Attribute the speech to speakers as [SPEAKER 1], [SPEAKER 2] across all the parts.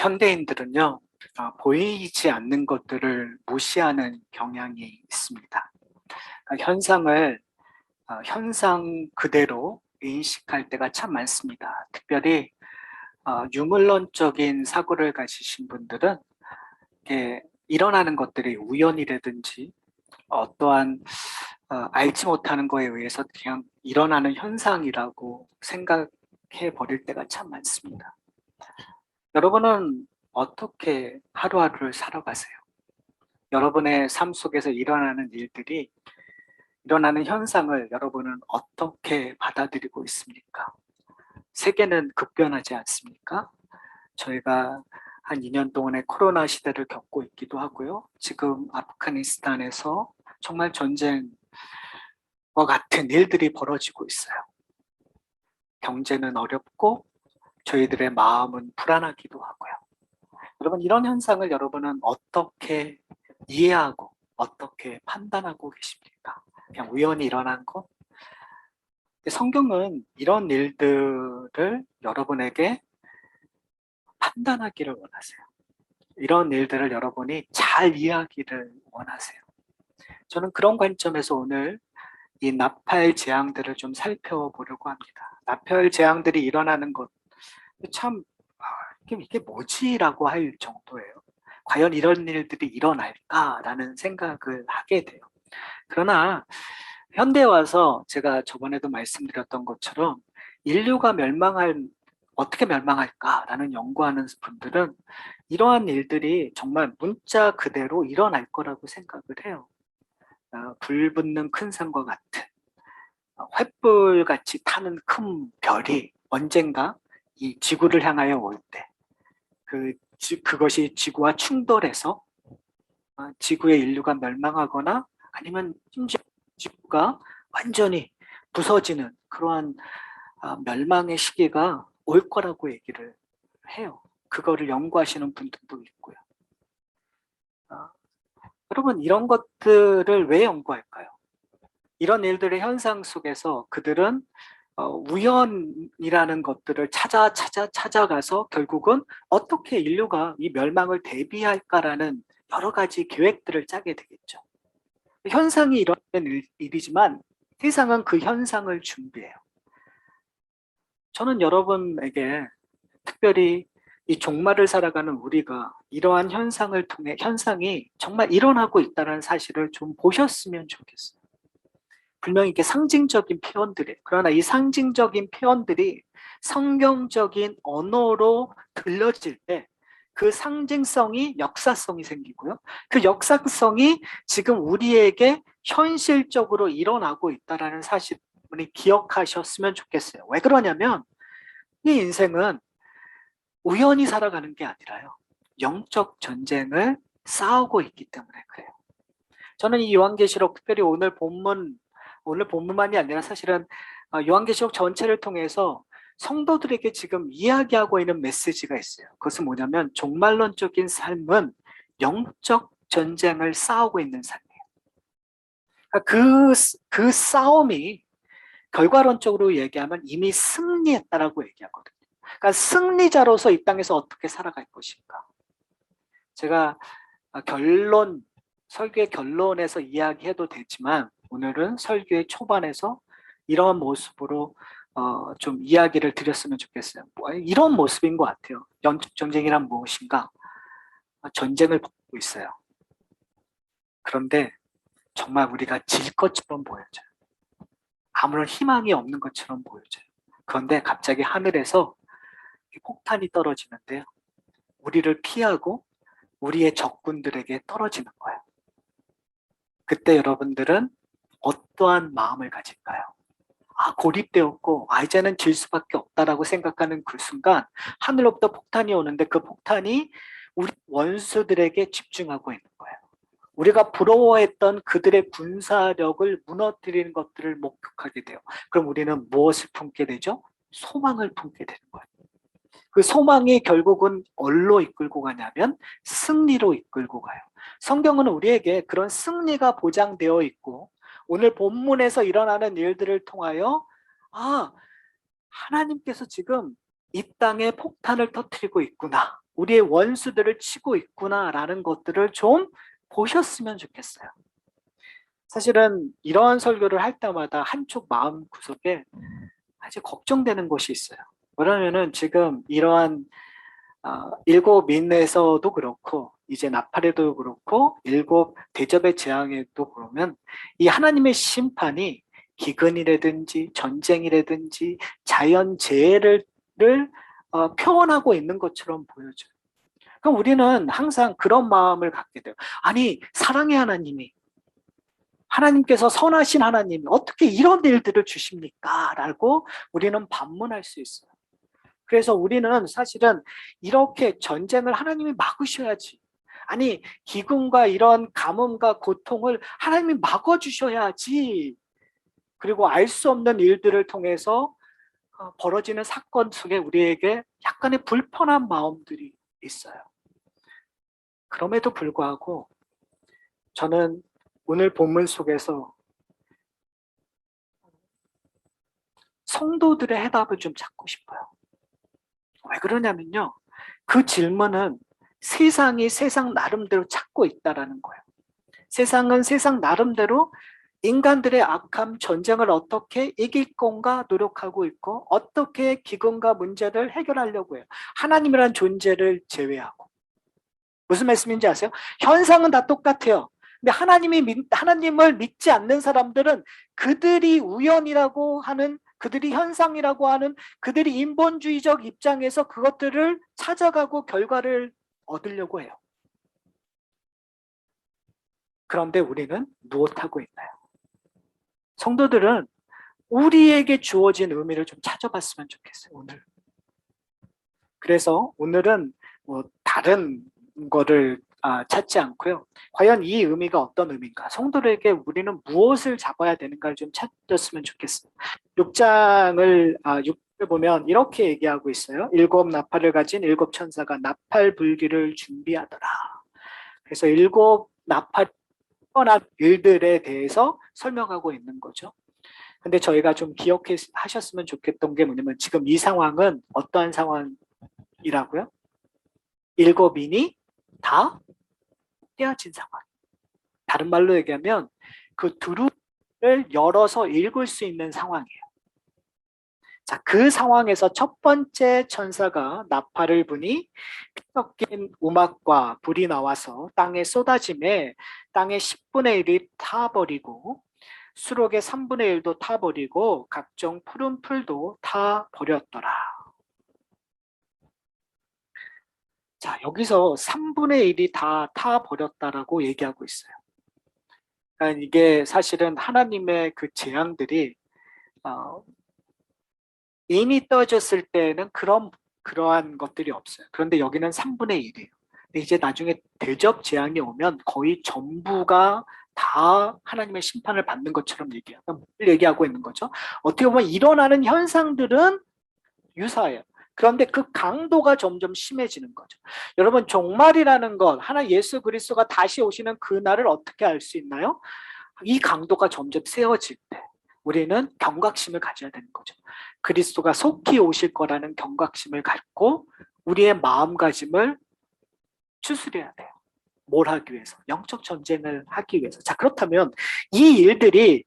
[SPEAKER 1] 현대인들은요, 보이지 않는 것들을 무시하는 경향이 있습니다. 현상을 현상 그대로 인식할 때가 참 많습니다. 특별히 유물론적인 사고를 가지신 분들은 이게 일어나는 것들이 우연이라든지 어떠한 알지 못하는 거에 의해서 그냥 일어나는 현상이라고 생각해 버릴 때가 참 많습니다. 여러분은 어떻게 하루하루를 살아가세요? 여러분의 삶 속에서 일어나는 일들이, 일어나는 현상을 여러분은 어떻게 받아들이고 있습니까? 세계는 급변하지 않습니까? 저희가 한 2년 동안의 코로나 시대를 겪고 있기도 하고요. 지금 아프가니스탄에서 정말 전쟁과 같은 일들이 벌어지고 있어요. 경제는 어렵고 저희들의 마음은 불안하기도 하고요. 여러분, 이런 현상을 여러분은 어떻게 이해하고 어떻게 판단하고 계십니까? 그냥 우연히 일어난 것? 성경은 이런 일들을 여러분에게 판단하기를 원하세요. 이런 일들을 여러분이 잘 이해하기를 원하세요. 저는 그런 관점에서 오늘 이 나팔 재앙들을 좀 살펴보려고 합니다. 나팔 재앙들이 일어나는 것, 참 이게 뭐지라고 할 정도예요. 과연 이런 일들이 일어날까라는 생각을 하게 돼요. 그러나 현대에 와서 제가 저번에도 말씀드렸던 것처럼 인류가 어떻게 멸망할까라는 연구하는 분들은 이러한 일들이 정말 문자 그대로 일어날 거라고 생각을 해요. 불 붙는 큰 산과 같은 횃불같이 타는 큰 별이 언젠가 이 지구를 향하여 올 때, 그것이 지구와 충돌해서 지구의 인류가 멸망하거나 아니면 심지어 지구가 완전히 부서지는 그러한 멸망의 시기가 올 거라고 얘기를 해요. 그거를 연구하시는 분들도 있고요. 여러분, 이런 것들을 왜 연구할까요? 이런 일들의 현상 속에서 그들은 우연이라는 것들을 찾아가서 결국은 어떻게 인류가 이 멸망을 대비할까라는 여러 가지 계획들을 짜게 되겠죠. 현상이 일어나는 일이지만 세상은 그 현상을 준비해요. 저는 여러분에게 특별히 이 종말을 살아가는 우리가 이러한 현상을 통해 현상이 정말 일어나고 있다는 사실을 좀 보셨으면 좋겠어요. 분명히 이게 상징적인 표현들이에요. 그러나 이 상징적인 표현들이 성경적인 언어로 들려질 때 그 상징성이 역사성이 생기고요. 그 역사성이 지금 우리에게 현실적으로 일어나고 있다는 사실을 기억하셨으면 좋겠어요. 왜 그러냐면 이 인생은 우연히 살아가는 게 아니라요. 영적 전쟁을 싸우고 있기 때문에 그래요. 저는 이 요한계시록 특별히 오늘 본문만이 아니라 사실은 요한계시록 전체를 통해서 성도들에게 지금 이야기하고 있는 메시지가 있어요. 그것은 뭐냐면 종말론적인 삶은 영적 전쟁을 싸우고 있는 삶이에요. 그 싸움이 결과론적으로 얘기하면 이미 승리했다라고 얘기하거든요. 그러니까 승리자로서 이 땅에서 어떻게 살아갈 것인가. 제가 설교의 결론에서 이야기해도 되지만 오늘은 설교의 초반에서 이런 모습으로 좀 이야기를 드렸으면 좋겠어요. 이런 모습인 것 같아요. 영적 전쟁이란 무엇인가? 전쟁을 벌이고 있어요. 그런데 정말 우리가 질 것처럼 보여져요. 아무런 희망이 없는 것처럼 보여져요. 그런데 갑자기 하늘에서 폭탄이 떨어지는데요. 우리를 피하고 우리의 적군들에게 떨어지는 거예요. 그때 여러분들은 어떠한 마음을 가질까요? 고립되었고 이제는 질 수밖에 없다라고 생각하는 그 순간 하늘로부터 폭탄이 오는데 그 폭탄이 우리 원수들에게 집중하고 있는 거예요. 우리가 부러워했던 그들의 군사력을 무너뜨리는 것들을 목격하게 돼요. 그럼 우리는 무엇을 품게 되죠? 소망을 품게 되는 거예요. 그 소망이 결국은 어디로 이끌고 가냐면 승리로 이끌고 가요. 성경은 우리에게 그런 승리가 보장되어 있고 오늘 본문에서 일어나는 일들을 통하여 하나님께서 지금 이 땅에 폭탄을 터뜨리고 있구나. 우리의 원수들을 치고 있구나라는 것들을 좀 보셨으면 좋겠어요. 사실은 이러한 설교를 할 때마다 한쪽 마음 구석에 아주 걱정되는 것이 있어요. 뭐냐면은 지금 이러한 일곱 민에서도 그렇고 이제 나팔에도 그렇고 일곱 대접의 재앙에도 그러면 이 하나님의 심판이 기근이라든지 전쟁이라든지 자연재해를 표현하고 있는 것처럼 보여져요. 그럼 우리는 항상 그런 마음을 갖게 돼요. 아니, 사랑의 하나님이, 하나님께서 선하신 하나님이 어떻게 이런 일들을 주십니까? 라고 우리는 반문할 수 있어요. 그래서 우리는 사실은 이렇게 전쟁을 하나님이 막으셔야지. 아니, 기근과 이런 가뭄과 고통을 하나님이 막아주셔야지. 그리고 알 수 없는 일들을 통해서 벌어지는 사건 속에 우리에게 약간의 불편한 마음들이 있어요. 그럼에도 불구하고 저는 오늘 본문 속에서 성도들의 해답을 좀 찾고 싶어요. 왜 그러냐면요. 그 질문은 세상이 세상 나름대로 찾고 있다라는 거예요. 세상은 세상 나름대로 인간들의 악함, 전쟁을 어떻게 이길 건가 노력하고 있고 어떻게 기근과 문제를 해결하려고 해요. 하나님이란 존재를 제외하고. 무슨 말씀인지 아세요? 현상은 다 똑같아요. 근데 하나님을 믿지 않는 사람들은 그들이 우연이라고 하는, 그들이 현상이라고 하는, 그들이 인본주의적 입장에서 그것들을 찾아가고 결과를 얻으려고 해요. 그런데 우리는 무엇하고 있나요? 성도들은 우리에게 주어진 의미를 좀 찾아봤으면 좋겠어요, 오늘. 그래서 오늘은 뭐 다른 거를 찾지 않고요. 과연 이 의미가 어떤 의미인가? 성도들에게 우리는 무엇을 잡아야 되는가를 좀 찾았으면 좋겠어요. 6장을 6을 보면 이렇게 얘기하고 있어요. 일곱 나팔을 가진 일곱 천사가 나팔 불기를 준비하더라. 그래서 일곱 나팔 뻔한 일들에 대해서 설명하고 있는 거죠. 근데 저희가 좀 기억하셨으면 좋겠던 게 뭐냐면 지금 이 상황은 어떠한 상황이라고요? 일곱인이 다 떼어진 상황. 다른 말로 얘기하면 그 두루를 열어서 읽을 수 있는 상황이에요. 자, 그 상황에서 첫 번째 천사가 나팔을 부니 피 섞인 우막과 불이 나와서 땅에 쏟아짐에 땅의 10분의 1이 타버리고 수록의 3분의 1도 타버리고 각종 푸른 풀도 타버렸더라. 자, 여기서 3분의 1이 다 타버렸다라고 얘기하고 있어요. 그러니까 이게 사실은 하나님의 그 재앙들이 인이 떠졌을 때는 그러한 것들이 없어요. 그런데 여기는 3분의 1이에요. 근데 이제 나중에 대접 재앙이 오면 거의 전부가 다 하나님의 심판을 받는 것처럼 얘기해요. 뭘 얘기하고 있는 거죠? 어떻게 보면 일어나는 현상들은 유사해요. 그런데 그 강도가 점점 심해지는 거죠. 여러분, 종말이라는 것, 하나 예수 그리스도가 다시 오시는 그날을 어떻게 알 수 있나요? 이 강도가 점점 세워질 때 우리는 경각심을 가져야 되는 거죠. 그리스도가 속히 오실 거라는 경각심을 갖고 우리의 마음가짐을 추스려야 돼요. 뭘 하기 위해서? 영적 전쟁을 하기 위해서. 자, 그렇다면 이 일들이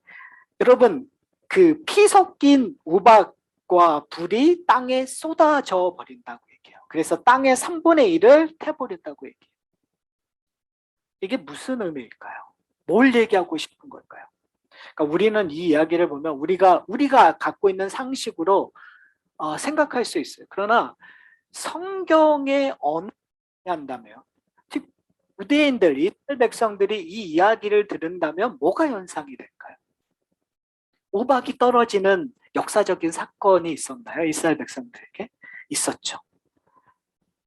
[SPEAKER 1] 여러분 그 피 섞인 우박과 불이 땅에 쏟아져 버린다고 얘기해요. 그래서 땅의 3분의 1을 태버린다고 얘기해요. 이게 무슨 의미일까요? 뭘 얘기하고 싶은 걸까요? 그러니까 우리는 이 이야기를 보면 우리가 갖고 있는 상식으로 생각할 수 있어요. 그러나 성경에 언한다면 유대인들, 이스라엘 백성들이 이 이야기를 들은다면 뭐가 현상이 될까요? 우박이 떨어지는 역사적인 사건이 있었나요? 이스라엘 백성들에게? 있었죠.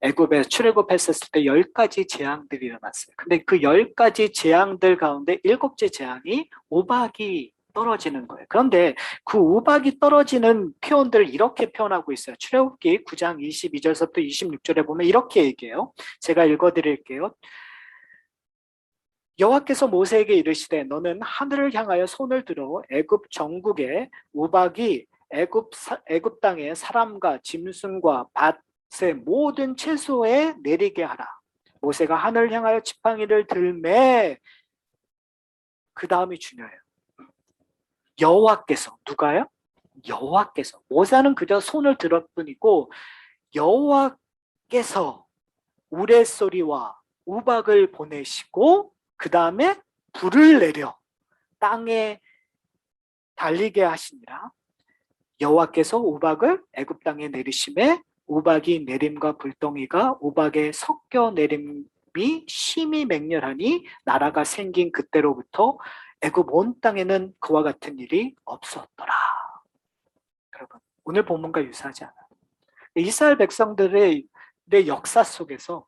[SPEAKER 1] 애굽에 출애굽했었을 때 10가지 재앙들이 일어났어요. 근데 그 10가지 재앙들 가운데 7째 재앙이 우박이 떨어지는 거예요. 그런데 그 우박이 떨어지는 표현들을 이렇게 표현하고 있어요. 출애굽기 9장 22절부터 26절에 보면 이렇게 얘기해요. 제가 읽어드릴게요. 여호와께서 모세에게 이르시되 너는 하늘을 향하여 손을 들어 애굽 전국에 우박이 애굽 땅에 사람과 짐승과 밭 모든 채소에 내리게 하라. 모세가 하늘을 향하여 지팡이를 들매. 그 다음이 중요해요. 여호와께서. 누가요? 여호와께서. 모세는 그저 손을 들었 뿐이고 여호와께서 우레소리와 우박을 보내시고 그 다음에 불을 내려 땅에 달리게 하시니라. 여호와께서 우박을 애굽 땅에 내리심에 우박이 내림과 불덩이가 우박에 섞여 내림이 심히 맹렬하니 나라가 생긴 그때로부터 애굽 온 땅에는 그와 같은 일이 없었더라. 여러분, 오늘 본문과 유사하지 않아요? 이스라엘 백성들의 역사 속에서,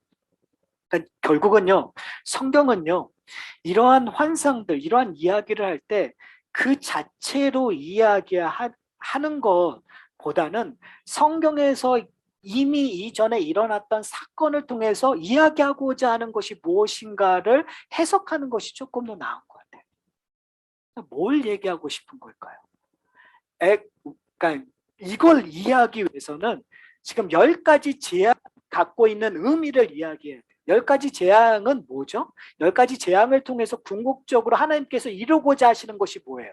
[SPEAKER 1] 그러니까 결국은요, 성경은요, 이러한 환상들, 이러한 이야기를 할 때 그 자체로 이야기하는 것보다는 성경에서 이미 이전에 일어났던 사건을 통해서 이야기하고자 하는 것이 무엇인가를 해석하는 것이 조금 더 나은 것 같아요. 뭘 얘기하고 싶은 걸까요? 그러니까 이걸 이해하기 위해서는 지금 10가지 재앙 갖고 있는 의미를 이야기해야 돼요. 10가지 재앙은 뭐죠? 10가지 재앙을 통해서 궁극적으로 하나님께서 이루고자 하시는 것이 뭐예요?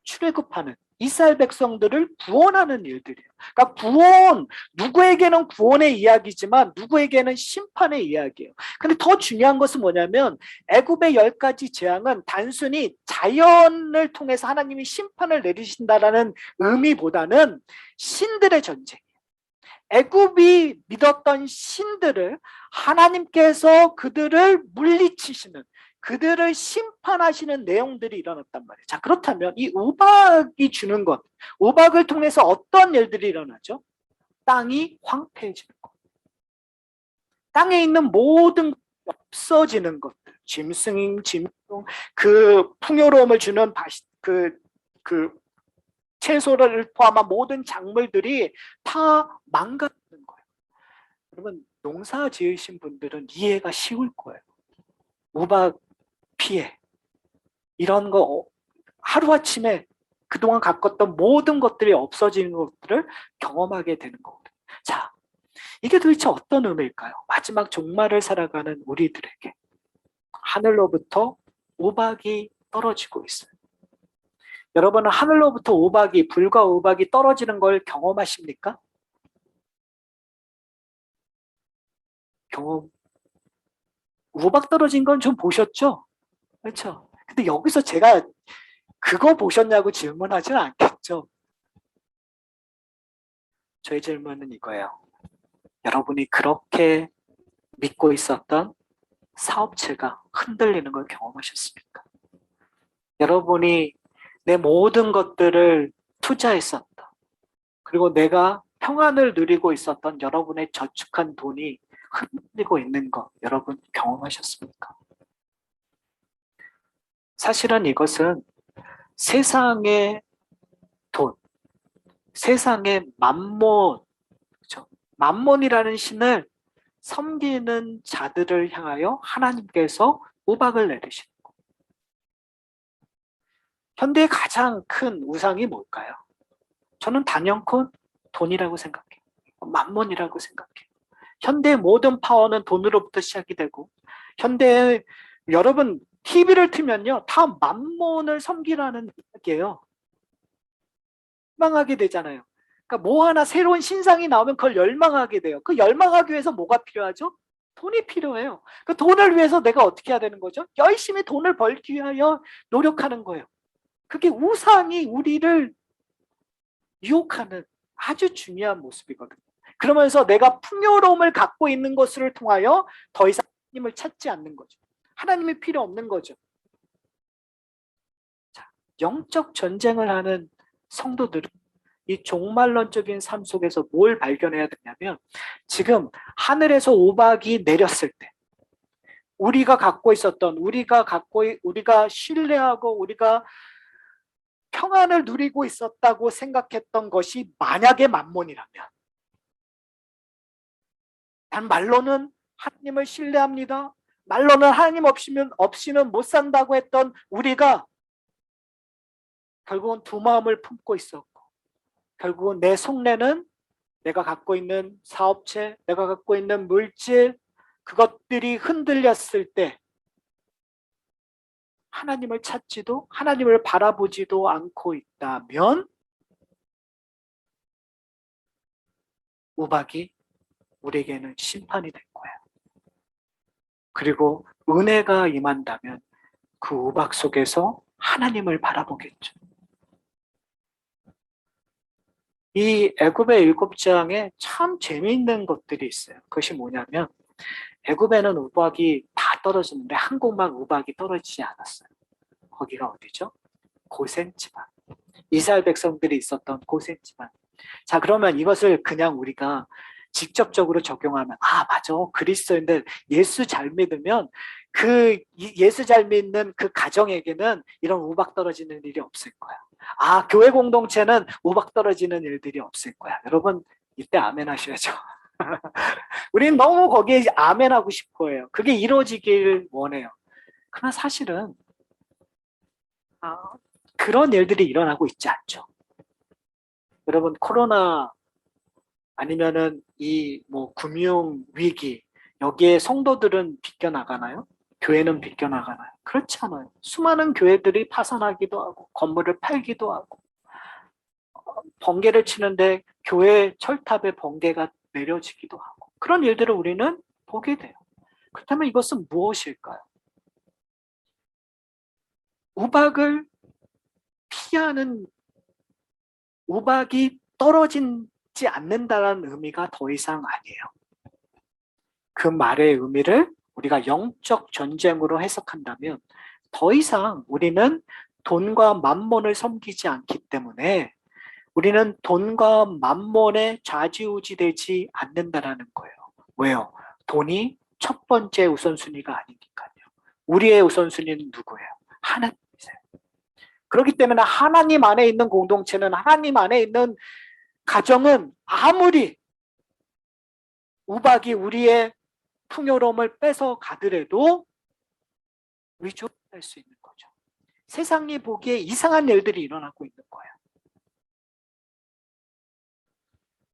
[SPEAKER 1] 출애굽하는, 이스라엘 백성들을 구원하는 일들이에요. 그러니까 구원, 누구에게는 구원의 이야기지만 누구에게는 심판의 이야기예요. 근데 더 중요한 것은 뭐냐면 애굽의 10가지 재앙은 단순히 자연을 통해서 하나님이 심판을 내리신다라는 의미보다는 신들의 전쟁, 애굽이 믿었던 신들을 하나님께서 그들을 물리치시는, 그들을 심판하시는 내용들이 일어났단 말이에요. 자, 그렇다면 이 우박이 주는 것, 우박을 통해서 어떤 일들이 일어나죠? 땅이 황폐해지는 것, 땅에 있는 모든 없어지는 것들, 짐승, 그 풍요로움을 주는 그 채소를 포함한 모든 작물들이 다 망가지는 거예요. 여러분, 농사 지으신 분들은 이해가 쉬울 거예요. 우박 피해, 이런 거 하루아침에 그동안 가꿨던 모든 것들이 없어지는 것들을 경험하게 되는 거거든요. 자, 이게 도대체 어떤 의미일까요? 마지막 종말을 살아가는 우리들에게 하늘로부터 우박이 떨어지고 있어요. 여러분은 하늘로부터 우박이, 불과 우박이 떨어지는 걸 경험하십니까? 우박 떨어진 건 좀 보셨죠? 그렇죠? 근데 여기서 제가 그거 보셨냐고 질문하지는 않겠죠? 저의 질문은 이거예요. 여러분이 그렇게 믿고 있었던 사업체가 흔들리는 걸 경험하셨습니까? 여러분이 내 모든 것들을 투자했었다. 그리고 내가 평안을 누리고 있었던 여러분의 저축한 돈이 흔들리고 있는 것 여러분 경험하셨습니까? 사실은 이것은 세상의 돈, 세상의 만몬, 그렇죠? 만몬이라는 신을 섬기는 자들을 향하여 하나님께서 우박을 내리시는 것. 현대의 가장 큰 우상이 뭘까요? 저는 단연코 돈이라고 생각해요. 만몬이라고 생각해요. 현대의 모든 파워는 돈으로부터 시작이 되고, 현대의 여러분 TV를 틀면요 다 만몬을 섬기라는 이야기예요. 열망하게 되잖아요. 그러니까 뭐 하나 새로운 신상이 나오면 그걸 열망하게 돼요. 그 열망하기 위해서 뭐가 필요하죠? 돈이 필요해요. 그 돈을 위해서 내가 어떻게 해야 되는 거죠? 열심히 돈을 벌기 위하여 노력하는 거예요. 그게 우상이 우리를 유혹하는 아주 중요한 모습이거든요. 그러면서 내가 풍요로움을 갖고 있는 것을 통하여 더 이상 하나님을 찾지 않는 거죠. 하나님이 필요 없는 거죠. 자, 영적 전쟁을 하는 성도들은 이 종말론적인 삶 속에서 뭘 발견해야 되냐면 지금 하늘에서 우박이 내렸을 때 우리가 갖고 있었던, 우리가 신뢰하고 우리가 평안을 누리고 있었다고 생각했던 것이 만약에 만몬이라면, 난 말로는 하나님을 신뢰합니다, 말로는 하나님 없이는 못 산다고 했던 우리가 결국은 두 마음을 품고 있었고 결국은 내 속내는 내가 갖고 있는 사업체, 내가 갖고 있는 물질, 그것들이 흔들렸을 때 하나님을 찾지도 하나님을 바라보지도 않고 있다면 우박이 우리에게는 심판이 될 거야. 그리고 은혜가 임한다면 그 우박 속에서 하나님을 바라보겠죠. 이 애굽의 7장에 참 재미있는 것들이 있어요. 그것이 뭐냐면 애굽에는 우박이 다 떨어졌는데 한 곳만 우박이 떨어지지 않았어요. 거기가 어디죠? 고센 지방. 이스라엘 백성들이 있었던 고센 지방. 자, 그러면 이것을 그냥 우리가 직접적으로 적용하면 맞아. 그리스도인들 예수 잘 믿으면 예수 잘 믿는 그 가정에게는 이런 우박 떨어지는 일이 없을 거야. 교회 공동체는 우박 떨어지는 일들이 없을 거야. 여러분 이때 아멘 하셔야죠. 우리는 너무 거기에 아멘 하고 싶어해요. 그게 이루어지길 원해요. 그러나 사실은 그런 일들이 일어나고 있지 않죠. 여러분 코로나 아니면은 이 금융 위기 여기에 성도들은 비껴나가나요? 교회는 비껴나가나요? 그렇지 않아요. 수많은 교회들이 파산하기도 하고 건물을 팔기도 하고 번개를 치는데 교회 철탑에 번개가 내려지기도 하고 그런 일들을 우리는 보게 돼요. 그렇다면 이것은 무엇일까요? 우박을 피하는 우박이 떨어지지 않는다는 의미가 더 이상 아니에요. 그 말의 의미를 우리가 영적 전쟁으로 해석한다면 더 이상 우리는 돈과 만몬을 섬기지 않기 때문에 우리는 돈과 만몬에 좌지우지되지 않는다라는 거예요. 왜요? 돈이 첫 번째 우선순위가 아니니까요. 우리의 우선순위는 누구예요? 하나님이세요. 그렇기 때문에 하나님 안에 있는 공동체는 하나님 안에 있는 가정은 아무리 우박이 우리의 풍요로움을 뺏어 가더라도 위조할 수 있는 거죠. 세상이 보기에 이상한 일들이 일어나고 있는 거예요.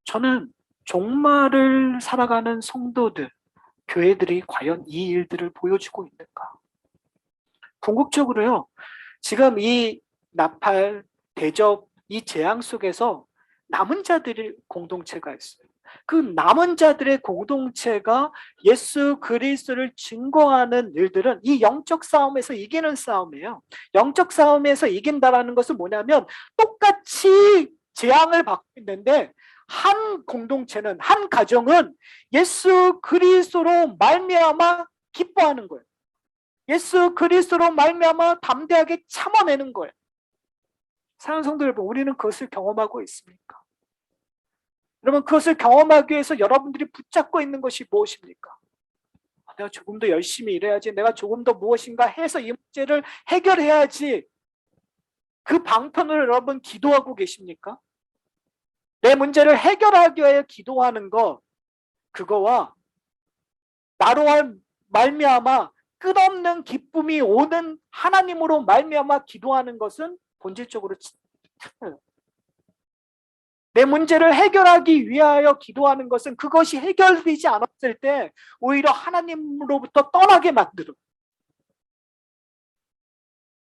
[SPEAKER 1] 저는 종말을 살아가는 성도들, 교회들이 과연 이 일들을 보여주고 있는가? 궁극적으로요. 지금 이 나팔, 대접, 이 재앙 속에서 남은 자들의 공동체가 있어요. 그 남은 자들의 공동체가 예수 그리스도를 증거하는 일들은 이 영적 싸움에서 이기는 싸움이에요. 영적 싸움에서 이긴다라는 것은 뭐냐면 똑같이 재앙을 받고 있는데 한 공동체는 한 가정은 예수 그리스도로 말미암아 기뻐하는 거예요. 예수 그리스도로 말미암아 담대하게 참아내는 거예요. 사랑하는 성도 여러분, 우리는 그것을 경험하고 있습니까? 여러분, 그것을 경험하기 위해서 여러분들이 붙잡고 있는 것이 무엇입니까? 내가 조금 더 열심히 일해야지, 내가 조금 더 무엇인가 해서 이 문제를 해결해야지. 그 방편으로 여러분 기도하고 계십니까? 내 문제를 해결하기 위해 기도하는 거, 그거와 나로 말미암아 끝없는 기쁨이 오는 하나님으로 말미암아 기도하는 것은 본질적으로 틀려요. 내 문제를 해결하기 위하여 기도하는 것은 그것이 해결되지 않았을 때 오히려 하나님으로부터 떠나게 만들어.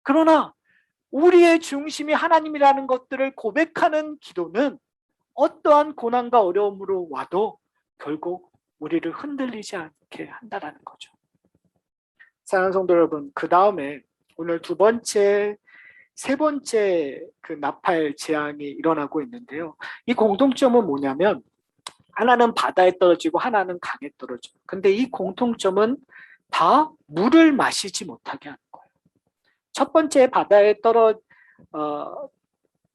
[SPEAKER 1] 그러나 우리의 중심이 하나님이라는 것들을 고백하는 기도는 어떠한 고난과 어려움으로 와도 결국 우리를 흔들리지 않게 한다는 거죠. 사랑하는 성도 여러분, 그 다음에 오늘 세 번째 그 나팔 재앙이 일어나고 있는데요. 이 공통점은 뭐냐면 하나는 바다에 떨어지고 하나는 강에 떨어져요. 근데 이 공통점은 다 물을 마시지 못하게 하는 거예요. 첫 번째 바다에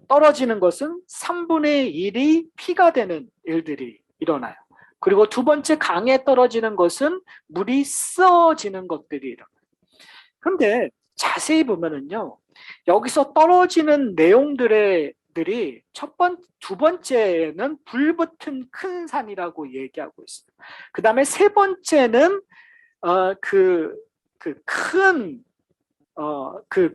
[SPEAKER 1] 떨어지는 것은 3분의 1이 피가 되는 일들이 일어나요. 그리고 두 번째 강에 떨어지는 것은 물이 쓰어지는 것들이 일어나요. 그런데 자세히 보면은요, 여기서 떨어지는 내용들이 두 번째는 불붙은 큰 산이라고 얘기하고 있어요. 그 다음에 세 번째는 그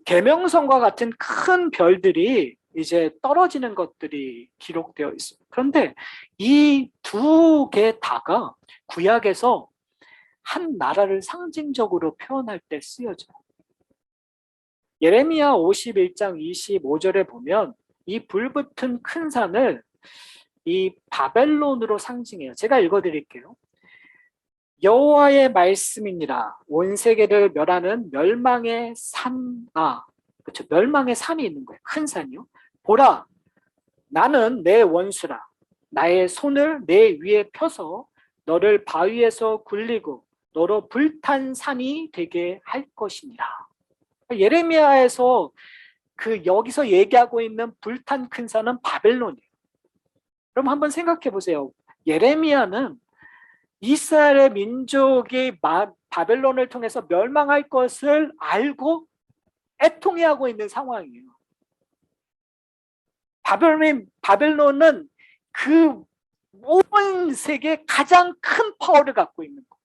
[SPEAKER 1] 계명성과 같은 큰 별들이 이제 떨어지는 것들이 기록되어 있습니다. 그런데 이 두 개 다가 구약에서 한 나라를 상징적으로 표현할 때 쓰여져요. 예레미야 51장 25절에 보면 이 불붙은 큰 산을 이 바벨론으로 상징해요. 제가 읽어드릴게요. 여호와의 말씀이니라 온 세계를 멸하는 멸망의 산아, 그렇죠? 멸망의 산이 있는 거예요. 큰 산이요. 보라, 나는 내 원수라. 나의 손을 내 위에 펴서 너를 바위에서 굴리고 너로 불탄 산이 되게 할 것이니라. 예레미야에서 그 여기서 얘기하고 있는 불탄 큰 산은 바벨론이에요. 그럼 한번 생각해 보세요. 예레미야는 이스라엘의 민족이 바벨론을 통해서 멸망할 것을 알고 애통해하고 있는 상황이에요. 바벨론은 그 온 세계 가장 큰 파워를 갖고 있는 거예요.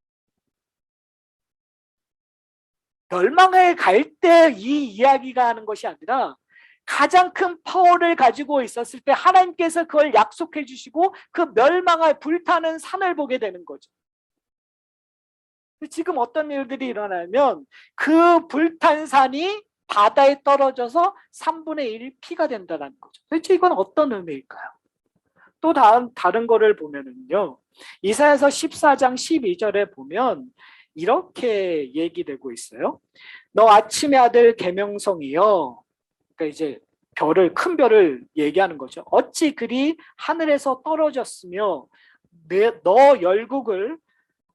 [SPEAKER 1] 멸망을 갈 때 이 이야기가 하는 것이 아니라 가장 큰 파워를 가지고 있었을 때 하나님께서 그걸 약속해 주시고 그 멸망할 불타는 산을 보게 되는 거죠. 지금 어떤 일들이 일어나면 그 불탄 산이 바다에 떨어져서 3분의 1 피가 된다는 거죠. 도대체 이건 어떤 의미일까요? 또 다른 거를 보면은요. 이사야서 14장 12절에 보면 이렇게 얘기되고 있어요. 너 아침의 아들 계명성이여. 그러니까 이제 큰 별을 얘기하는 거죠. 어찌 그리 하늘에서 떨어졌으며 너 열국을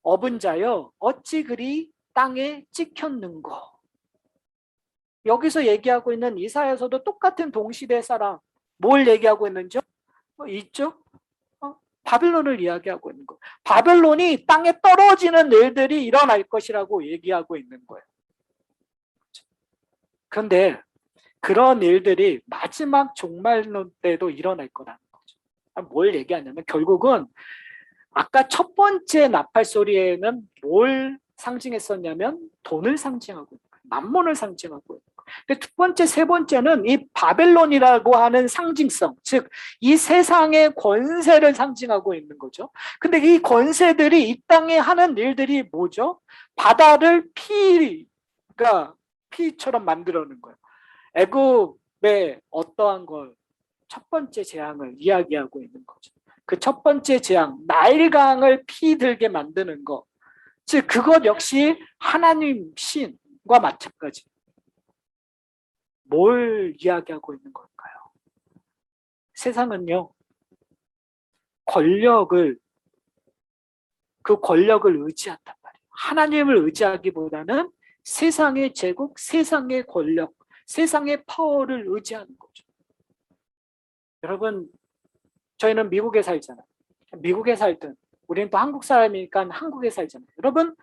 [SPEAKER 1] 업은 자여 어찌 그리 땅에 찍혔는고. 여기서 얘기하고 있는 이사야서도 똑같은 동시대 사람 뭘 얘기하고 있는지요? 있죠? 바벨론을 이야기하고 있는 거예요. 바벨론이 땅에 떨어지는 일들이 일어날 것이라고 얘기하고 있는 거예요. 그런데 그런 일들이 마지막 종말론 때도 일어날 거라는 거죠. 뭘 얘기하냐면 결국은 아까 첫 번째 나팔 소리에는 뭘 상징했었냐면 돈을 상징하고 있는 거예요. 만몬을 상징하고 있는 거예요. 근데 두 번째, 세 번째는 이 바벨론이라고 하는 상징성, 즉 이 세상의 권세를 상징하고 있는 거죠. 근데 이 권세들이 이 땅에 하는 일들이 뭐죠? 바다를 피처럼 만들어놓는 거예요. 애굽의 어떠한 걸 첫 번째 재앙을 이야기하고 있는 거죠. 그 첫 번째 재앙, 나일강을 피 들게 만드는 것. 즉 그것 역시 하나님 신과 마찬가지. 뭘 이야기하고 있는 걸까요? 세상은요. 그 권력을 의지한단 말이에요. 하나님을 의지하기보다는 세상의 제국, 세상의 권력, 세상의 파워를 의지하는 거죠. 여러분, 저희는 미국에 살잖아요. 미국에 살든 우리는 또 한국 사람이니까 한국에 살잖아요. 여러분,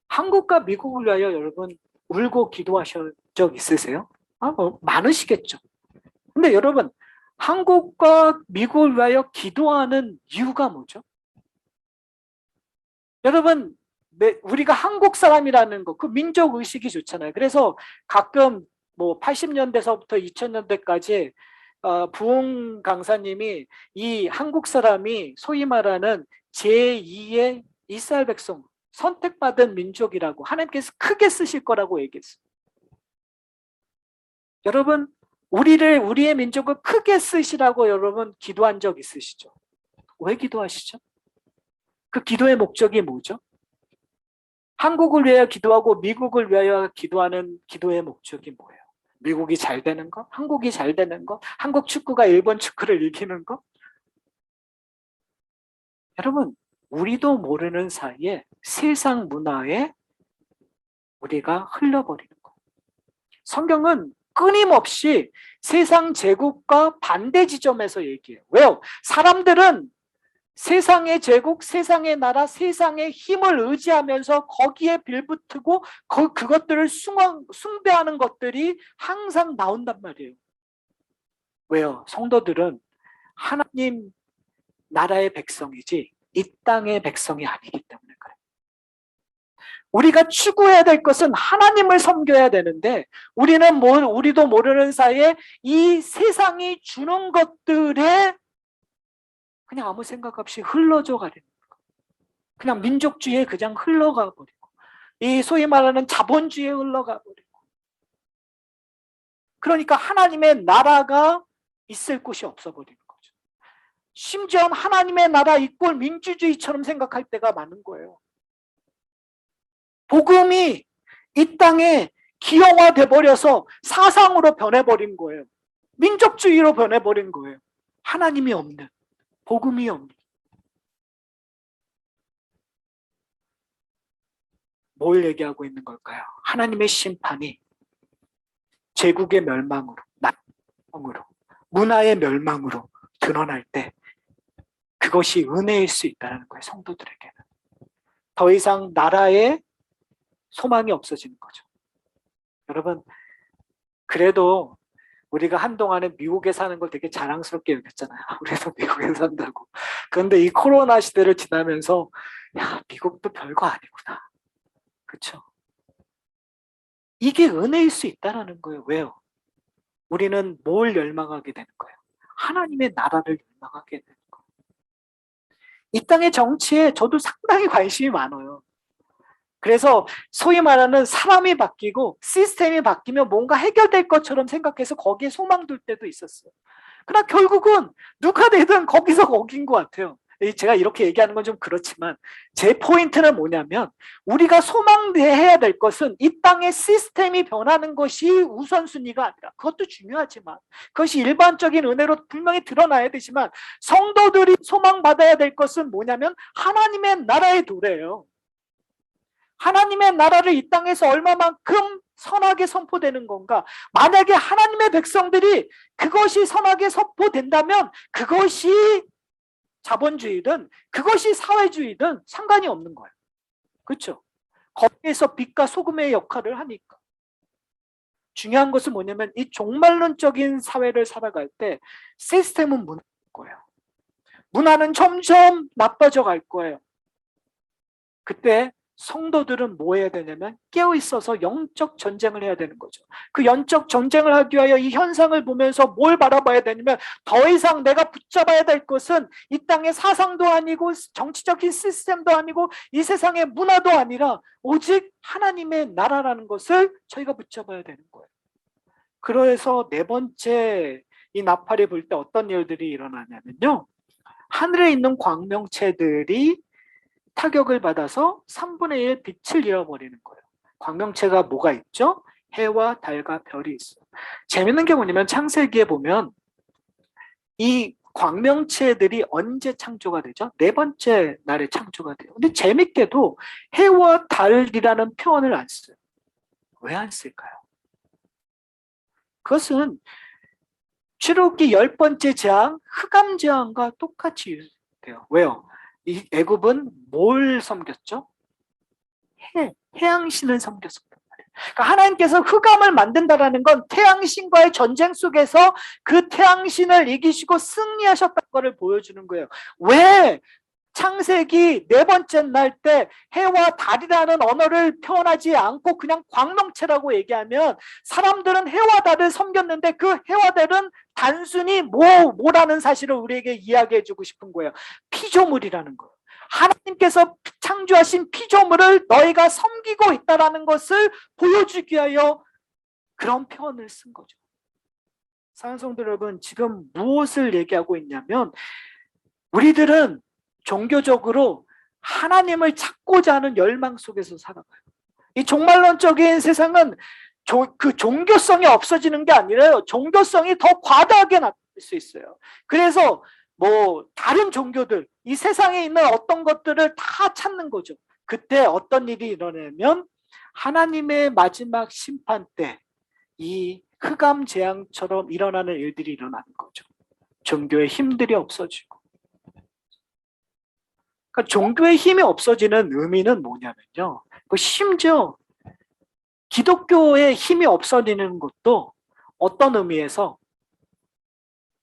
[SPEAKER 1] 한국과 미국을 위하여 여러분 울고 기도하신 적 있으세요? 많으시겠죠. 근데 여러분, 한국과 미국을 위하여 기도하는 이유가 뭐죠? 여러분, 우리가 한국 사람이라는 거, 그 민족 의식이 좋잖아요. 그래서 가끔 뭐 80년대서부터 2000년대까지 부흥 강사님이 이 한국 사람이 소위 말하는 제2의 이스라엘 백성, 선택받은 민족이라고 하나님께서 크게 쓰실 거라고 얘기했어요. 여러분, 우리의 민족을 크게 쓰시라고 여러분 기도한 적 있으시죠? 왜 기도하시죠? 그 기도의 목적이 뭐죠? 한국을 위하여 기도하고 미국을 위하여 기도하는 기도의 목적이 뭐예요? 미국이 잘 되는 거? 한국이 잘 되는 거? 한국 축구가 일본 축구를 이기는 거? 여러분, 우리도 모르는 사이에 세상 문화에 우리가 흘러버리는 거예요. 성경은 끊임없이 세상 제국과 반대 지점에서 얘기해요. 왜요? 사람들은 세상의 제국, 세상의 나라, 세상의 힘을 의지하면서 거기에 빌붙고 그것들을 숭배하는 것들이 항상 나온단 말이에요. 왜요? 성도들은 하나님 나라의 백성이지 이 땅의 백성이 아니기 때문에 그래요. 우리가 추구해야 될 것은 하나님을 섬겨야 되는데 우리도 모르는 사이에 이 세상이 주는 것들에 그냥 아무 생각 없이 흘러져 가는 거예요. 그냥 민족주의에 그냥 흘러가 버리고 이 소위 말하는 자본주의에 흘러가 버리고 그러니까 하나님의 나라가 있을 곳이 없어 버리는 거죠. 심지어 하나님의 나라 이꼴 민주주의처럼 생각할 때가 많은 거예요. 복음이 이 땅에 기형화돼 버려서 사상으로 변해버린 거예요. 민족주의로 변해버린 거예요. 하나님이 없는, 복음이 없는. 뭘 얘기하고 있는 걸까요? 하나님의 심판이 제국의 멸망으로, 낙망으로, 문화의 멸망으로 드러날 때 그것이 은혜일 수 있다는 거예요. 성도들에게는. 더 이상 나라의 소망이 없어지는 거죠. 여러분, 그래도 우리가 한동안에 미국에 사는 걸 되게 자랑스럽게 여겼잖아요. 우리도 미국에 산다고. 그런데 이 코로나 시대를 지나면서 야, 미국도 별거 아니구나. 그렇죠? 이게 은혜일 수 있다는 거예요. 왜요? 우리는 뭘 열망하게 되는 거예요? 하나님의 나라를 열망하게 되는 거예요. 이 땅의 정치에 저도 상당히 관심이 많아요. 그래서 소위 말하는 사람이 바뀌고 시스템이 바뀌면 뭔가 해결될 것처럼 생각해서 거기에 소망 둘 때도 있었어요. 그러나 결국은 누가 되든 거기서 거긴 것 같아요. 제가 이렇게 얘기하는 건 좀 그렇지만 제 포인트는 뭐냐면 우리가 소망해야 될 것은 이 땅의 시스템이 변하는 것이 우선순위가 아니라 그것도 중요하지만 그것이 일반적인 은혜로 분명히 드러나야 되지만 성도들이 소망받아야 될 것은 뭐냐면 하나님의 나라의 도래예요. 하나님의 나라를 이 땅에서 얼마만큼 선하게 선포되는 건가? 만약에 하나님의 백성들이 그것이 선하게 선포된다면 그것이 자본주의든 그것이 사회주의든 상관이 없는 거예요. 그렇죠? 거기에서 빛과 소금의 역할을 하니까. 중요한 것은 뭐냐면 이 종말론적인 사회를 살아갈 때 시스템은 무너질 거예요. 문화는 점점 나빠져 갈 거예요. 그때 성도들은 뭐 해야 되냐면 깨어있어서 영적 전쟁을 해야 되는 거죠. 그 영적 전쟁을 하기 위하여 이 현상을 보면서 뭘 바라봐야 되냐면 더 이상 내가 붙잡아야 될 것은 이 땅의 사상도 아니고 정치적인 시스템도 아니고 이 세상의 문화도 아니라 오직 하나님의 나라라는 것을 저희가 붙잡아야 되는 거예요. 그래서 네 번째 이 나팔이 불 때 어떤 일들이 일어나냐면요. 하늘에 있는 광명체들이 타격을 받아서 3분의 1 빛을 잃어버리는 거예요. 광명체가 뭐가 있죠? 해와 달과 별이 있어요. 재밌는 게 뭐냐면 창세기에 보면 이 광명체들이 언제 창조가 되죠? 네 번째 날에 창조가 돼요. 근데 재밌게도 해와 달이라는 표현을 안 써요. 왜 안 쓸까요? 그것은 출애굽기 10번째 재앙, 흑암 재앙과 똑같이 돼요. 왜요? 이 애굽은 뭘 섬겼죠? 태양신을 섬겼었단 말이에요. 그러니까 하나님께서 흑암을 만든다라는 건 태양신과의 전쟁 속에서 그 태양신을 이기시고 승리하셨다는 것을 보여주는 거예요. 왜 창세기 네 번째 날 때 해와 달이라는 언어를 표현하지 않고 그냥 광명체라고 얘기하면 사람들은 해와 달을 섬겼는데 그 해와 달은 단순히 뭐라는 사실을 우리에게 이야기해 주고 싶은 거예요. 피조물이라는 거예요. 하나님께서 창조하신 피조물을 너희가 섬기고 있다는 것을 보여주기 위하여 그런 표현을 쓴 거죠. 사랑하는 성도 여러분, 지금 무엇을 얘기하고 있냐면 우리들은 종교적으로 하나님을 찾고자 하는 열망 속에서 살아가요. 이 종말론적인 세상은 그 종교성이 없어지는 게 아니라요. 종교성이 더 과다하게 나타날 수 있어요. 그래서 뭐 다른 종교들, 이 세상에 있는 어떤 것들을 다 찾는 거죠. 그때 어떤 일이 일어나면 하나님의 마지막 심판 때 이 흑암 재앙처럼 일어나는 일들이 일어나는 거죠. 종교의 힘들이 없어지고. 그러니까 종교의 힘이 없어지는 의미는 뭐냐면요. 심지어 기독교의 힘이 없어지는 것도 어떤 의미에서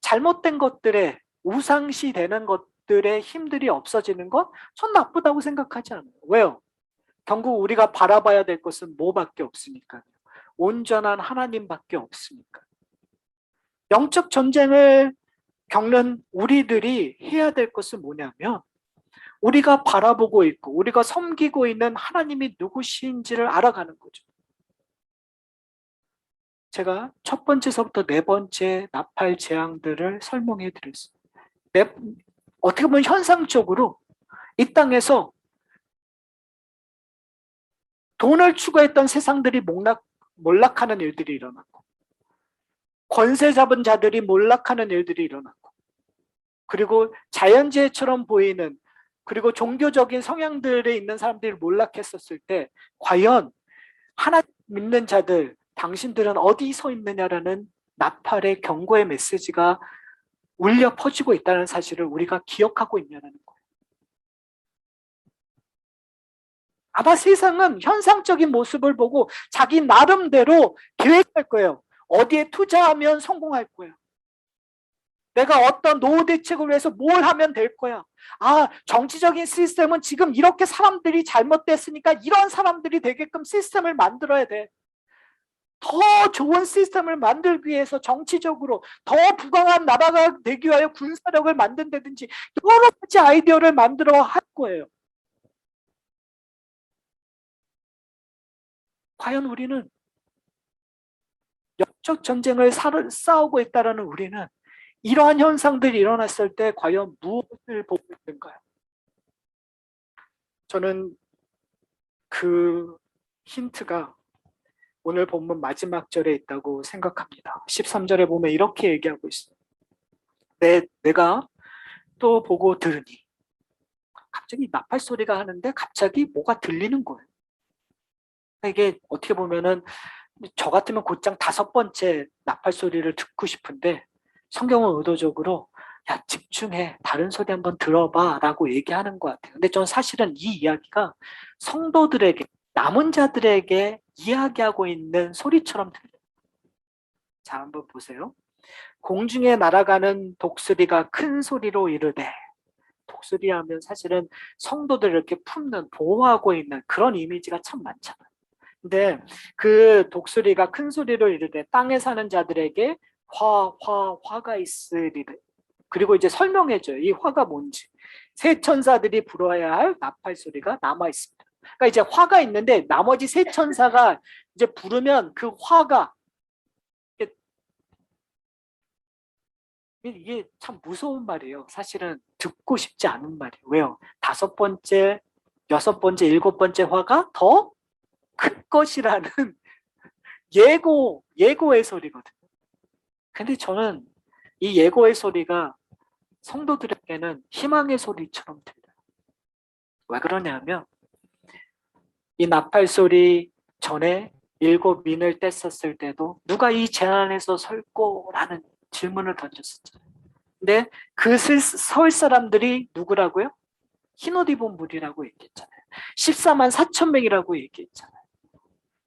[SPEAKER 1] 잘못된 것들에 우상시 되는 것들의 힘들이 없어지는 건 전 나쁘다고 생각하지 않아요. 왜요? 결국 우리가 바라봐야 될 것은 뭐밖에 없으니까요. 온전한 하나님밖에 없으니까. 영적 전쟁을 겪는 우리들이 해야 될 것은 뭐냐면 우리가 바라보고 있고 우리가 섬기고 있는 하나님이 누구신지를 알아가는 거죠. 제가 첫 번째서부터 네 번째 나팔 재앙들을 설명해 드렸어요. 어떻게 보면 현상적으로 이 땅에서 돈을 추구했던 세상들이 몰락하는 일들이 일어났고 권세 잡은 자들이 몰락하는 일들이 일어났고 그리고 자연재해처럼 보이는 그리고 종교적인 성향들에 있는 사람들이 몰락했었을 때 과연 하나님 믿는 자들 당신들은 어디 서 있느냐라는 나팔의 경고의 메시지가 울려 퍼지고 있다는 사실을 우리가 기억하고 있냐는 거예요. 아마 세상은 현상적인 모습을 보고 자기 나름대로 계획할 거예요. 어디에 투자하면 성공할 거예요. 내가 어떤 노후 대책을 위해서 뭘 하면 될 거야. 아, 정치적인 시스템은 지금 이렇게 사람들이 잘못됐으니까 이런 사람들이 되게끔 시스템을 만들어야 돼. 더 좋은 시스템을 만들기 위해서 정치적으로 더 부강한 나라가 되기 위하여 군사력을 만든다든지 여러 가지 아이디어를 만들어 할 거예요. 과연 우리는 영적 전쟁을 싸우고 있다는 우리는 이러한 현상들이 일어났을 때 과연 무엇을 보고 있는가요? 저는 그 힌트가 오늘 본문 마지막 절에 있다고 생각합니다. 13절에 보면 이렇게 얘기하고 있어요. 내가 또 보고 들으니 갑자기 나팔 소리가 하는데 갑자기 뭐가 들리는 거예요. 이게 어떻게 보면은 저 같으면 곧장 5번째 나팔 소리를 듣고 싶은데 성경은 의도적으로 야 집중해 다른 소리 한번 들어봐 라고 얘기하는 것 같아요. 근데 전 사실은 이 이야기가 성도들에게 남은 자들에게 이야기하고 있는 소리처럼 들려요. 자 한번 보세요. 공중에 날아가는 독수리가 큰 소리로 이르되 독수리 하면 사실은 성도들을 이렇게 품는 보호하고 있는 그런 이미지가 참 많잖아요. 근데 그 독수리가 큰 소리로 이르되 땅에 사는 자들에게 화가 있으리되 그리고 이제 설명해줘요. 이 화가 뭔지. 세 천사들이 불어야 할 나팔 소리가 남아 있습니다. 그러니까 이제 화가 있는데 나머지 세 천사가 이제 부르면 그 화가 이게 참 무서운 말이에요. 사실은 듣고 싶지 않은 말이에요. 왜요? 5번째, 6번째, 7번째 화가 더 클 것이라는 예고의 소리거든요. 근데 저는 이 예고의 소리가 성도들에게는 희망의 소리처럼 들려요. 왜 그러냐면 이 나팔 소리 전에 7민을 뗐었을 때도 누가 이 재난에서 설 거라는 질문을 던졌었잖아요. 근데 그 설 사람들이 누구라고요? 흰옷 입은 무리라고 얘기했잖아요. 14만 4천 명이라고 얘기했잖아요.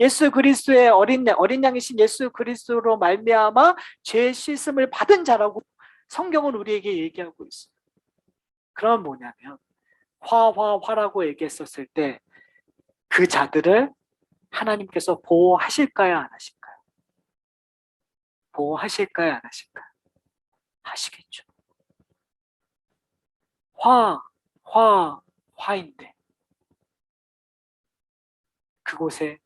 [SPEAKER 1] 예수 그리스도의 어린 양이신 예수 그리스도로 말미암아 죄 씻음을 받은 자라고 성경은 우리에게 얘기하고 있어요. 그럼 뭐냐면 화라고 얘기했었을 때 그 자들을 하나님께서 보호하실까요 안 하실까요? 보호하실까요 안 하실까요? 하시겠죠. 화인데 그곳에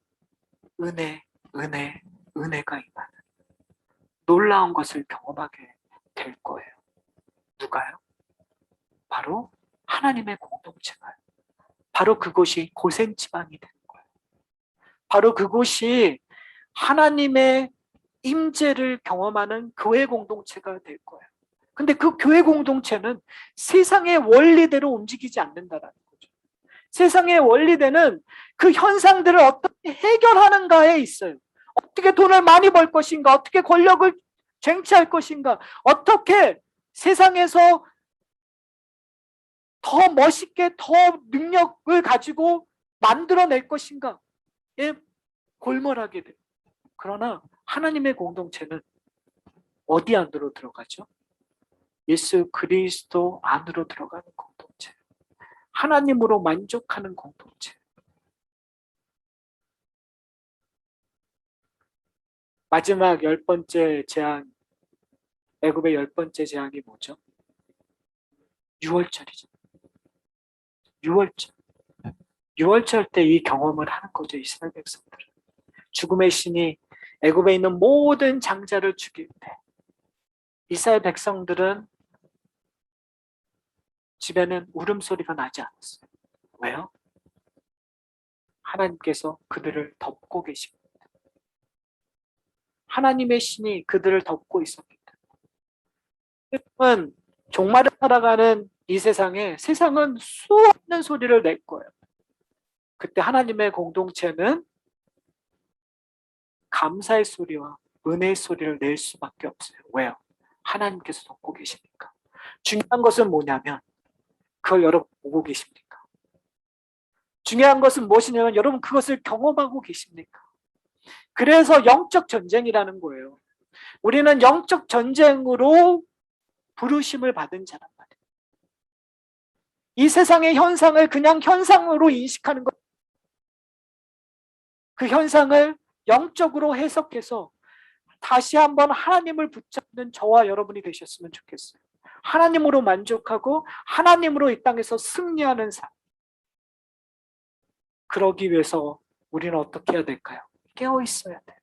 [SPEAKER 1] 은혜가 임하는 놀라운 것을 경험하게 될 거예요. 누가요? 바로 하나님의 공동체가요. 바로 그곳이 고센 지방이 되는 거예요. 바로 그곳이 하나님의 임재를 경험하는 교회 공동체가 될 거예요. 근데 그 교회 공동체는 세상의 원리대로 움직이지 않는다라는 거죠. 세상의 원리대는 그 현상들을 어떻게 해결하는가에 있어요. 어떻게 돈을 많이 벌 것인가, 어떻게 권력을 쟁취할 것인가, 어떻게 세상에서 더 멋있게 더 능력을 가지고 만들어낼 것인가에 골몰하게 돼요. 그러나 하나님의 공동체는 어디 안으로 들어가죠? 예수 그리스도 안으로 들어가는 공동체. 하나님으로 만족하는 공동체. 마지막 10번째 재앙, 애굽의 10번째 재앙이 뭐죠? 유월절이죠. 유월절. 유월절 때 이 경험을 하는 거죠, 이스라엘 백성들은. 죽음의 신이 애굽에 있는 모든 장자를 죽일 때 이스라엘 백성들은 집에는 울음소리가 나지 않았어요. 왜요? 하나님께서 그들을 덮고 계십니다. 하나님의 신이 그들을 덮고 있습니다. 여러분, 종말을 살아가는 이 세상에 세상은 수없는 소리를 낼 거예요. 그때 하나님의 공동체는 감사의 소리와 은혜의 소리를 낼 수밖에 없어요. 왜요? 하나님께서 덮고 계시니까. 중요한 것은 뭐냐면 그걸 여러분 보고 계십니까? 중요한 것은 무엇이냐면 여러분 그것을 경험하고 계십니까? 그래서 영적 전쟁이라는 거예요. 우리는 영적 전쟁으로 부르심을 받은 자란 말이에요. 이 세상의 현상을 그냥 현상으로 인식하는 것, 그 현상을 영적으로 해석해서 다시 한번 하나님을 붙잡는 저와 여러분이 되셨으면 좋겠어요. 하나님으로 만족하고 하나님으로 이 땅에서 승리하는 삶. 그러기 위해서 우리는 어떻게 해야 될까요? 깨어 있어야 돼요.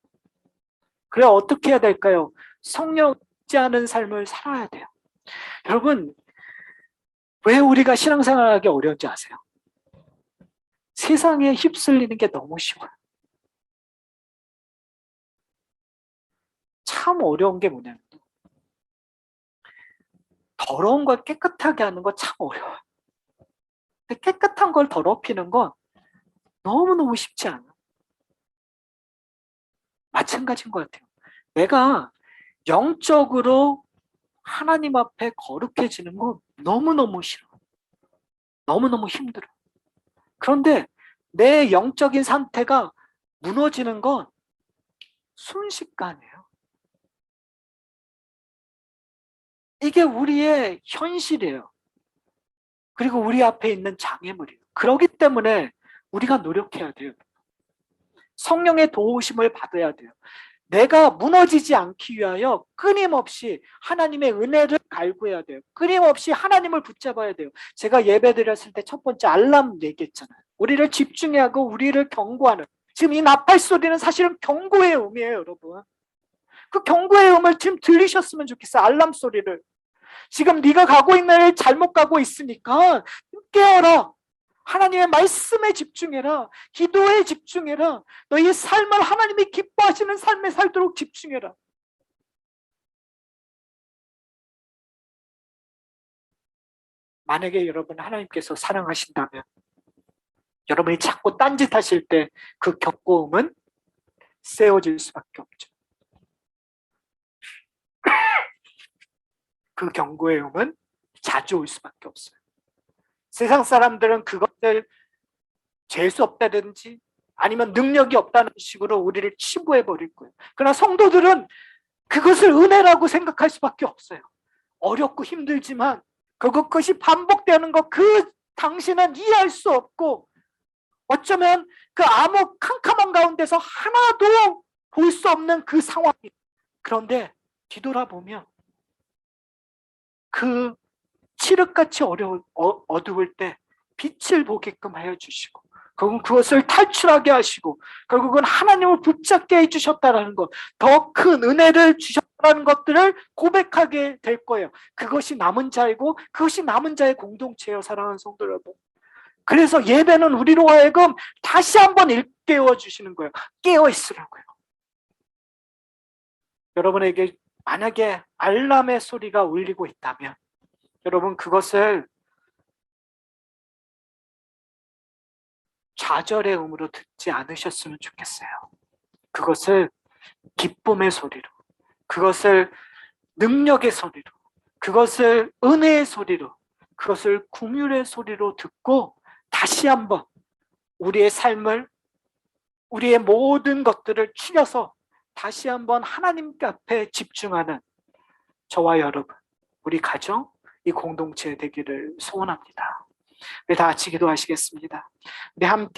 [SPEAKER 1] 그래 어떻게 해야 될까요? 성령 없지 않은 삶을 살아야 돼요. 여러분, 왜 우리가 신앙생활하기 어려운지 아세요? 세상에 휩쓸리는 게 너무 쉬워요. 참 어려운 게 뭐냐면 더러운 걸 깨끗하게 하는 거 참 어려워요. 근데 깨끗한 걸 더럽히는 건 너무너무 쉽지 않아요. 마찬가지인 것 같아요. 내가 영적으로 하나님 앞에 거룩해지는 건 너무너무 싫어. 너무너무 힘들어. 그런데 내 영적인 상태가 무너지는 건 순식간이에요. 이게 우리의 현실이에요. 그리고 우리 앞에 있는 장애물이에요. 그렇기 때문에 우리가 노력해야 돼요. 성령의 도우심을 받아야 돼요. 내가 무너지지 않기 위하여 끊임없이 하나님의 은혜를 갈구해야 돼요. 끊임없이 하나님을 붙잡아야 돼요. 제가 예배 드렸을 때 첫 번째 알람 얘기했잖아요. 우리를 집중해 하고 우리를 경고하는. 지금 이 나팔 소리는 사실은 경고의 음이에요, 여러분. 그 경고의 음을 지금 들리셨으면 좋겠어요. 알람 소리를. 지금 네가 가고 있는 일 잘못 가고 있으니까 깨어라. 하나님의 말씀에 집중해라. 기도에 집중해라. 너의 삶을 하나님이 기뻐하시는 삶에 살도록 집중해라. 만약에 여러분 하나님께서 사랑하신다면 여러분이 자꾸 딴짓하실 때 그 겪고음은 세워질 수밖에 없죠. 그 경고의 음은 자주 올 수밖에 없어요. 세상 사람들은 그것을 재수 없다든지 아니면 능력이 없다는 식으로 우리를 치부해버릴 거예요. 그러나 성도들은 그것을 은혜라고 생각할 수밖에 없어요. 어렵고 힘들지만 그것이 반복되는 것, 그 당신은 이해할 수 없고 어쩌면 그 암흑 캄캄한 가운데서 하나도 볼 수 없는 그 상황이. 그런데 뒤돌아보면 그 칠흑같이 어두울 때 빛을 보게끔 하여 주시고 결국은 그것을 탈출하게 하시고 결국은 하나님을 붙잡게 해주셨다는 것, 더 큰 은혜를 주셨다는 것들을 고백하게 될 거예요. 그것이 남은 자이고 그것이 남은 자의 공동체예요, 사랑하는 성도 여러분. 그래서 예배는 우리로 하여금 다시 한번 일깨워 주시는 거예요. 깨어 있으라고요. 여러분에게 만약에 알람의 소리가 울리고 있다면 여러분 그것을 좌절의 음으로 듣지 않으셨으면 좋겠어요. 그것을 기쁨의 소리로, 그것을 능력의 소리로, 그것을 은혜의 소리로, 그것을 긍휼의 소리로 듣고 다시 한번 우리의 삶을, 우리의 모든 것들을 추려서 다시 한번 하나님 앞에 집중하는 저와 여러분, 우리 가정, 이 공동체 되기를 소원합니다. 우리 다 같이 기도하시겠습니다. 우리 함께